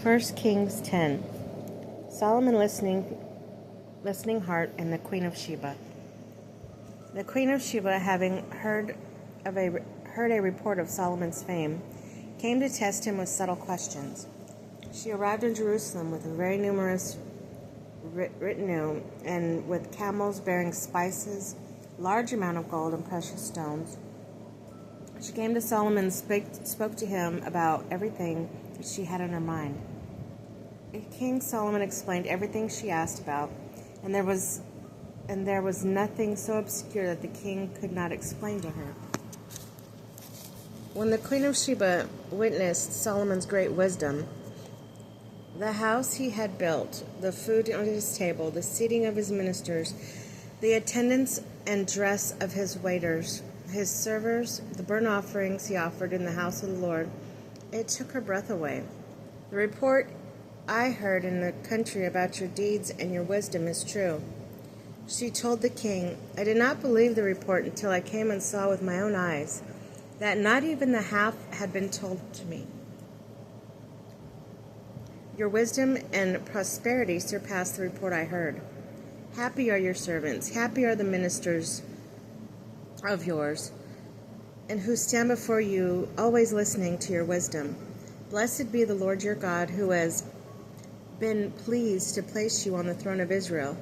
1 Kings 10. Solomon listening heart and the Queen of Sheba. The Queen of Sheba, having heard a report of Solomon's fame, came to test him with subtle questions. She arrived in Jerusalem with a very numerous retinue, and with camels bearing spices, large amount of gold and precious stones. She came to Solomon and spoke to him about everything that she had in her mind. King Solomon explained everything she asked about, and there was nothing so obscure that the king could not explain to her. When the Queen of Sheba witnessed Solomon's great wisdom, the house he had built, the food on his table, the seating of his ministers, the attendance and dress of his waiters, his servers, the burnt offerings he offered in the house of the Lord, it took her breath away. The report I heard in the country about your deeds and your wisdom is true. She told the king, I did not believe the report until I came and saw with my own eyes that not even the half had been told to me. Your wisdom and prosperity surpassed the report I heard. Happy are your servants, happy are the ministers of yours, and who stand before you, always listening to your wisdom. Blessed be the Lord your God, who has been pleased to place you on the throne of Israel.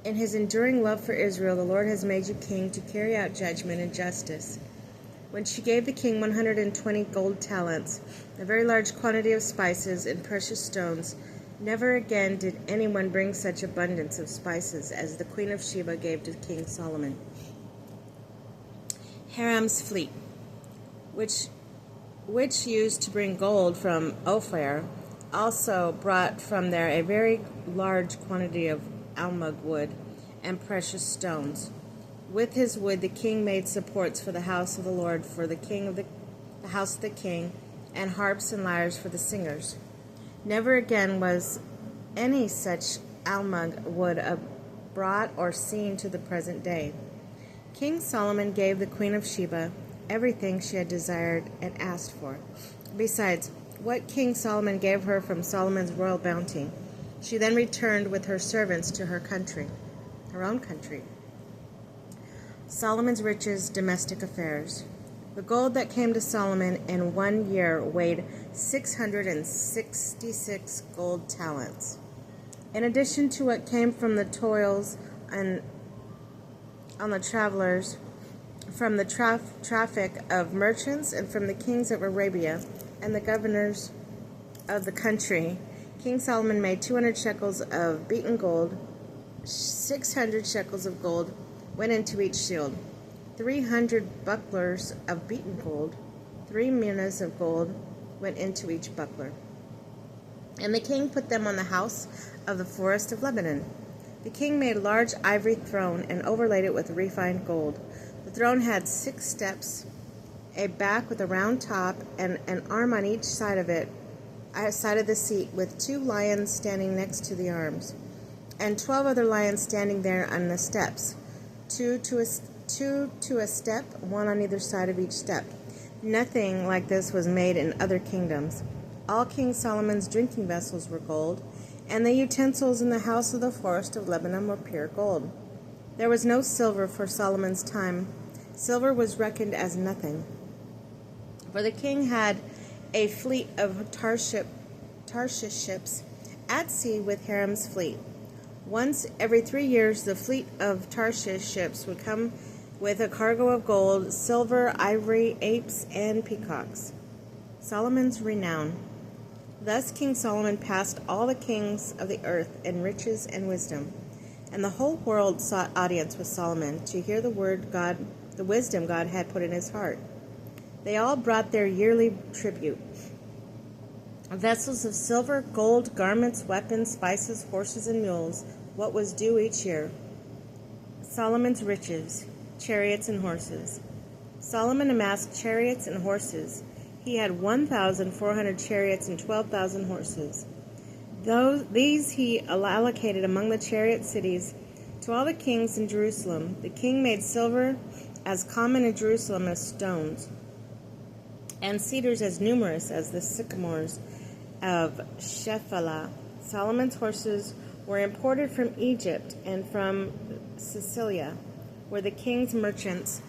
In his enduring love for Israel, the Lord has made you king to carry out judgment and justice. When she gave the king 120 gold talents, a very large quantity of spices and precious stones, never again did anyone bring such abundance of spices as the Queen of Sheba gave to King Solomon. Hiram's fleet, which used to bring gold from Ophir, also brought from there a very large quantity of almug wood and precious stones. With his wood the king made supports for the house of the Lord, for the house of the king, and harps and lyres for the singers. Never again was any such almug wood brought or seen to the present day. King Solomon gave the Queen of Sheba everything she had desired and asked for. Besides what King Solomon gave her from Solomon's royal bounty, she then returned with her servants to her own country. Solomon's riches, domestic affairs. The gold that came to Solomon in 1 year weighed 666 gold talents. In addition to what came from the toils on the travelers, from the traffic of merchants, and from the kings of Arabia and the governors of the country, King Solomon made 200 shekels of beaten gold, 600 shekels of gold went into each shield, 300 bucklers of beaten gold, 3 minas of gold went into each buckler. And the king put them on the house of the forest of Lebanon. The king made a large ivory throne and overlaid it with refined gold. The throne had 6 steps, a back with a round top, and an arm on each side of it, side of the seat, with 2 lions standing next to the arms, and 12 other lions standing there on the steps, two to a step, one on either side of each step. Nothing like this was made in other kingdoms. All King Solomon's drinking vessels were gold, and the utensils in the house of the forest of Lebanon were pure gold. There was no silver for Solomon's time. Silver was reckoned as nothing. For the king had a fleet of Tarshish ships at sea with Hiram's fleet. Once every 3 years the fleet of Tarshish ships would come with a cargo of gold, silver, ivory, apes, and peacocks. Solomon's renown. Thus King Solomon passed all the kings of the earth in riches and wisdom, and the whole world sought audience with Solomon to hear the wisdom God had put in his heart. They all brought their yearly tribute: vessels of silver, gold, garments, weapons, spices, horses, and mules, what was due each year. Solomon's riches, chariots and horses. Solomon amassed chariots and horses. He had 1,400 chariots and 12,000 horses. These he allocated among the chariot cities to all the kings in Jerusalem. The king made silver as common in Jerusalem as stones, and cedars as numerous as the sycamores, of Shephelah. Solomon's horses were imported from Egypt and from Sicilia, where the king's merchants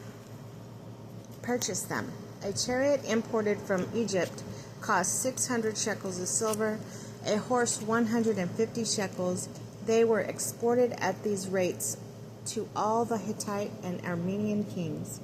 purchased them. A chariot imported from Egypt cost 600 shekels of silver, a horse 150 shekels. They were exported at these rates to all the Hittite and Aramean kings.